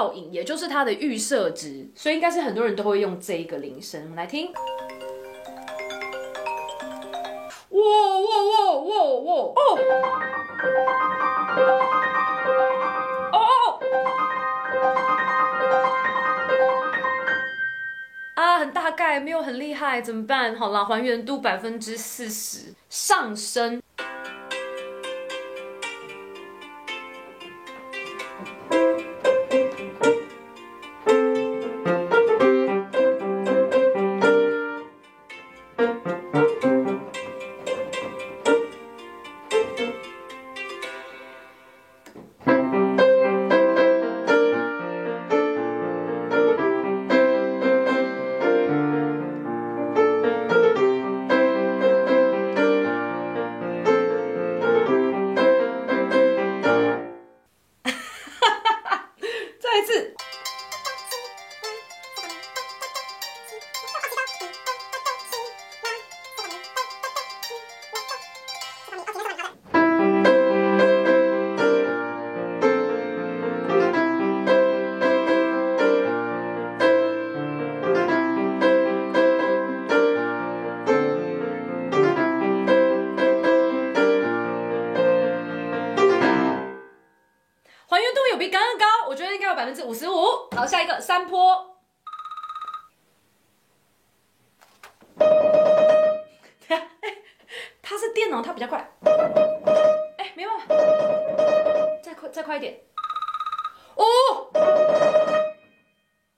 噪音，也就是它的预设值，所以应该是很多人都会用这一个铃声。我们来听。哇哇哇哇哇哦！啊，很大概，没有很厉害，怎么办？好啦，还原度40%上升。再一次。还原度有比刚刚高，我觉得应该有55%。好，下一个山坡。它是电脑，它比较快。没办法，再快一点。哦，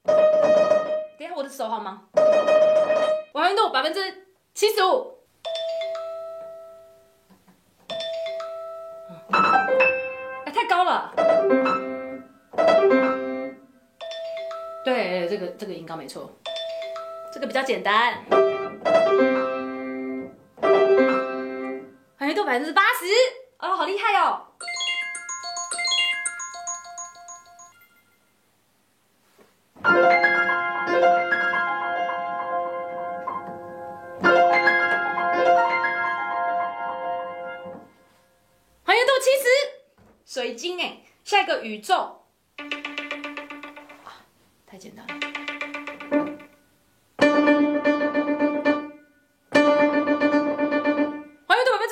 等一下我的手好吗？还原度75%。太高了。对，这个音高没错，这个比较简单。还原度80%，哦，好厉害哦！还原度70%，水晶哎，下一个宇宙。太简单了。还原度85%。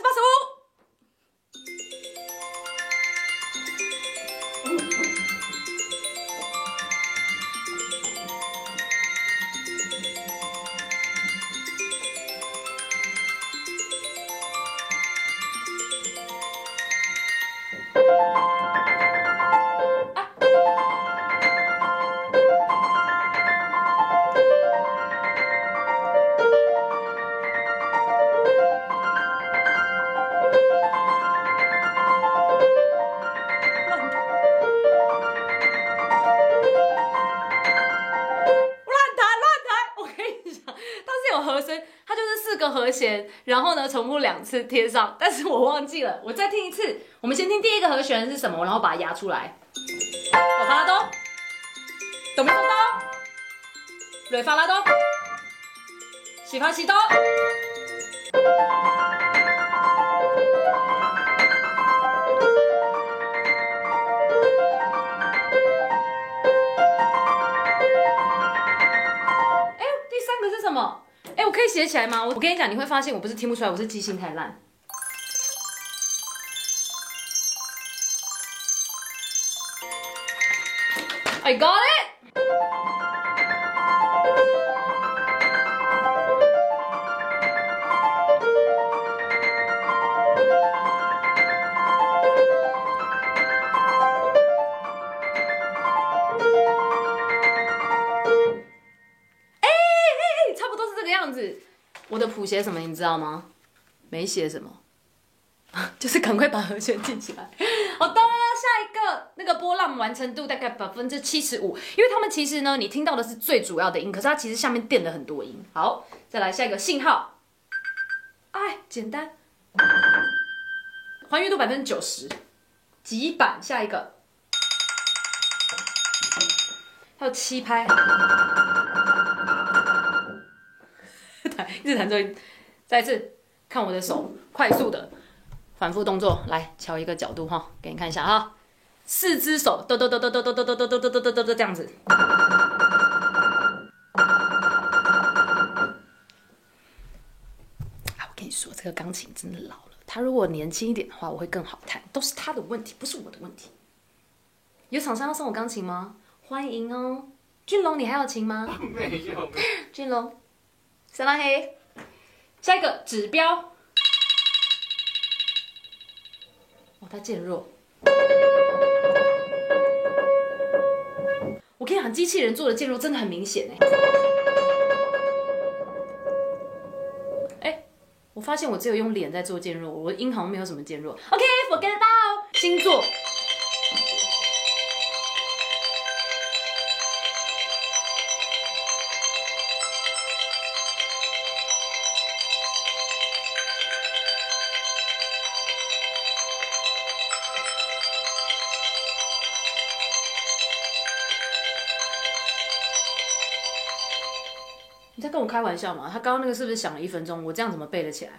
和声，它就是4个和弦，然后呢重复2次贴上，但是我忘记了，我再听一次。我们先听第一个和弦是什么，然后把它压出来。哆发拉哆，哆咪嗦哆，瑞发拉哆，西发西哆。第3个是什么？我可以写起来吗？我跟你讲，你会发现我不是听不出来，我是记性太烂。I got it！ 差不多是这个样子。我的谱写什么，你知道吗？没写什么，就是赶快把和弦记起来。好的，下一个那个波浪完成度大概75%，因为他们其实呢，你听到的是最主要的音，可是它其实下面垫了很多音。好，再来下一个信号，简单，还原度90%，极板，下一个，还有7拍，一直弹奏音，再一次看我的手，快速的反复动作，来调一个角度哈，给你看一下哈。4只手抖抖抖抖抖抖抖抖抖抖抖抖抖抖这样子。我跟你说，这个钢琴真的老了。他如果年轻一点的话，我会更好弹。都是他的问题，不是我的问题。有厂商要送我钢琴吗？欢迎哦。俊龙，你还有琴吗？没有。俊龙，撒拉黑。下一个指标。哦，他渐弱。我跟你讲，机器人做的渐弱真的很明显哎。我发现我只有用脸在做渐弱，我的音好像没有什么渐弱。OK，forget it out。星座。你在跟我开玩笑吗？他刚刚那个是不是想了1分钟？我这样怎么背得起来？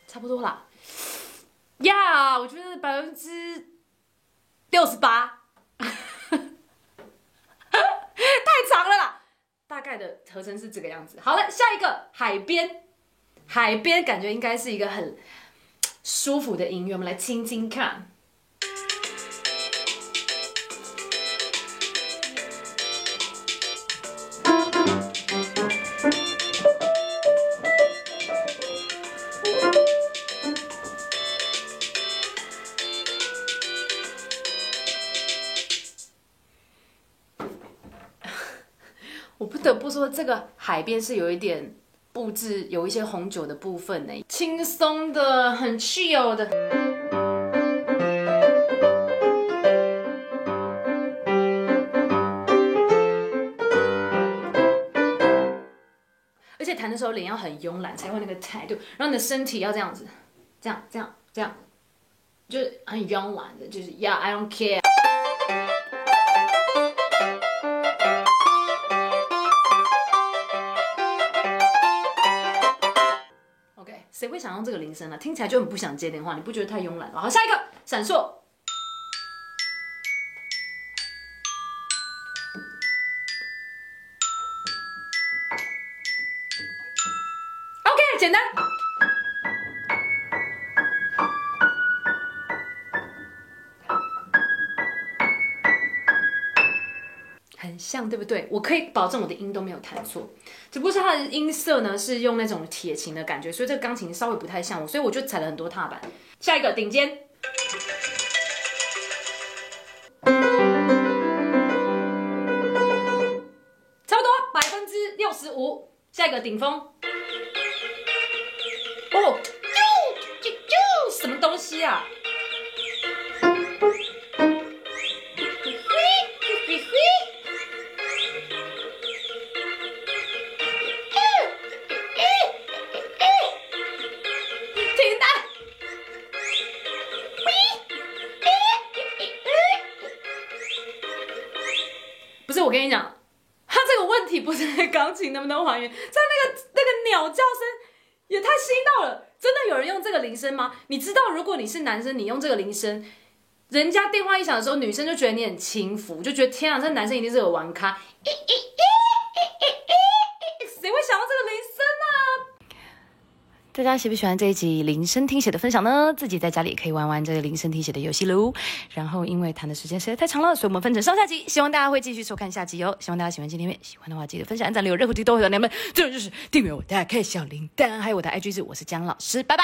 差不多啦。呀，我觉得68%，太长了啦。大概的合成是这个样子。好了，下一个海边，海边感觉应该是一个很舒服的音乐，我们来听听看。我不得不说，这个海边是有一点布置，有一些红酒的部分呢，轻松的，很 chill 的。而且弹的时候脸要很慵懒，才会那个态度，然后你的身体要这样子，这样，就是很慵懒的，就是 Yeah, I don't care。谁会想用这个铃声啊？听起来就很不想接电话，你不觉得太慵懒了？好，下一个闪烁。OK， 简单。很像，对不对？我可以保证我的音都没有弹错，只不过是它的音色呢是用那种铁琴的感觉，所以这个钢琴稍微不太像我，所以我就踩了很多踏板。下一个顶尖，差不多65%。下一个顶峰，哦，什么东西啊？不是，我跟你讲，他这个问题不是钢琴能不能还原，在那个鸟叫声也太新到了。真的有人用这个铃声吗？你知道，如果你是男生，你用这个铃声，人家电话一响的时候，女生就觉得你很轻浮，就觉得天啊，这男生一定是个玩咖。谁会想到这个铃声啊？大家喜不喜欢这一集铃声听写的分享呢？自己在家里也可以玩玩这个铃声听写的游戏喽。然后因为谈的时间实在太长了，所以我们分成上下集，希望大家会继续收看下集哦。希望大家喜欢今天片，喜欢的话记得分享、按赞、留言、任何题都会有你们。最后就是订阅我，大家开小铃铛，还有我的 IG 是我是姜老师，拜拜。